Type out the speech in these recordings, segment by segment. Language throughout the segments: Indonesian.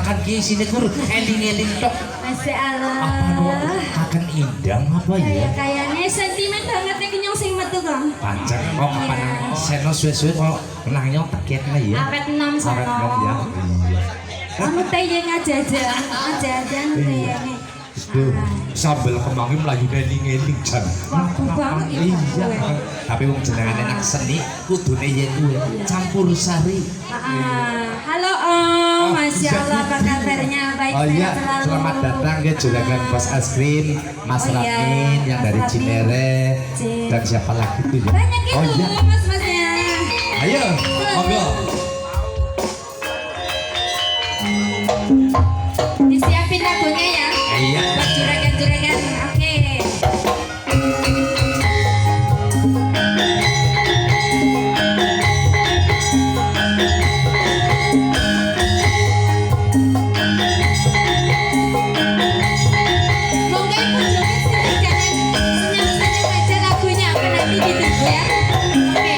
tekan ki sini kur eling-eling tok. Masya Allah. Apa akan indang apa ya? Kayaknya sentimen banget nih kenyong sing metu kok. Pancen kok kapan seno suwe-suwe kok nangnya tak kene ya. Awet nom sono. Awet nom ya. Iya. Kamu tayang ajajan tayangnya. Duh, sambel kemangi melayu ngeling-ngeling jan. Waktu banget ya. Iya. Tapi wong jenengane anak seni kudune yen kuwi campur sari. Halo Om, Masya Allah apa kabarnya? Baik Oh iya, selalu. selamat datang ke Juragan Bos Es Krim, Mas Ramin yang dari Cinere dan siapa lagi tuh ya? Banyak itu Oh iya. mas-masnya. Ayo, monggo. Disiapin lagunya ya. Iya. Buat juragan-juragan. Oke. Monggo ibu joget sini jangan senyum-senyum aja lagunya apa nanti ditunggu ya. Oke.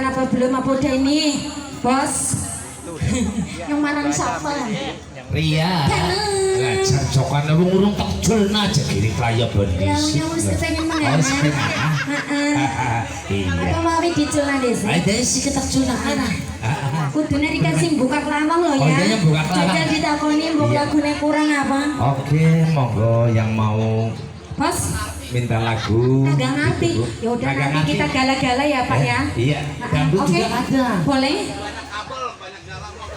kesulitan apa belum apa udah ini bos yang mana siapa Ria. Jangan. Lah jarjokan lu ngurung tekjul aja kiri kaya bondis. yang mesti pengen mengenal Iya. atau mau diculan deh Ada sih ketekjulan. kudune dikasih buka kelawang loh Oh, ya iya, buka kelawang. jajal ditakoni mbok Iya. lagune kurang apa Oke, monggo yang mau bos minta lagu. kagak ngerti gitu. ya udah Kagak nanti ngerti. kita gala-gala ya pak ya Iya, dangdut Oke. juga ada. Boleh?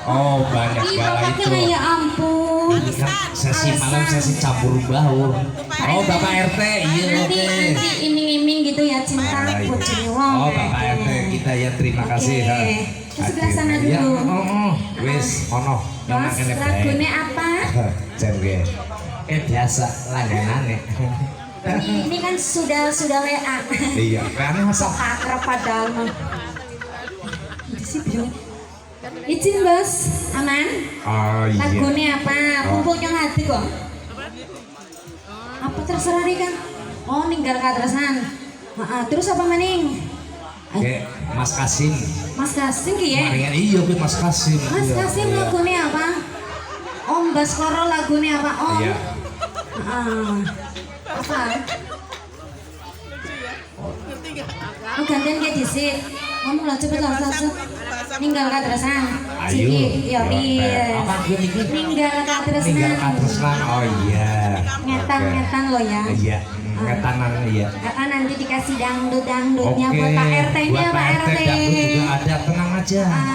Oh, banyak Ih, bala bapaknya itu. ya ampun. Ini kan sesi malam sesi campur baur. Oh, Bapak RT, iya Nanti oke. nanti iming-iming gitu ya cinta Ah, iya. kucing wong. Oh, Bapak RT kita ya terima kasih. Oke. ha. Ke sebelah sana Hadir. dulu. Ya, wis ono yang Bos, makan lagunya apa? Jen gue. Biasa langganane. Ini kan sudah WA. Iya, kan masa Sok akrab padahal mah. Itu sih bro. Izin bos, aman? Oh iya. Lagunya apa? Oh. Kumpulnya hati kok. Apa terserah nih kan? Oh ninggal katrasan. Terus apa maning? Oke, Mas Kasim. Mas Kasim ki ya? Maringan iya kuwi Mas Kasim. Mas Iya, Kasim iya. lagunya apa? Om Baskoro lagunya apa? Om? Iya. Apa? Oh gantian kayak disit. Ngomong lah cepet lah satu. Ninggal katrasan. Ayo. Ya iya. Apa gue nih? Ninggal katrasan. Ninggal katresnan. Oh iya. Ngetan-ngetan lo ya. Iya, ngetanan iya. Nanti dikasih dangdut-dangdutnya Oke, buat Pak RT-nya buat Pak RT. dangdut juga ada, tenang aja.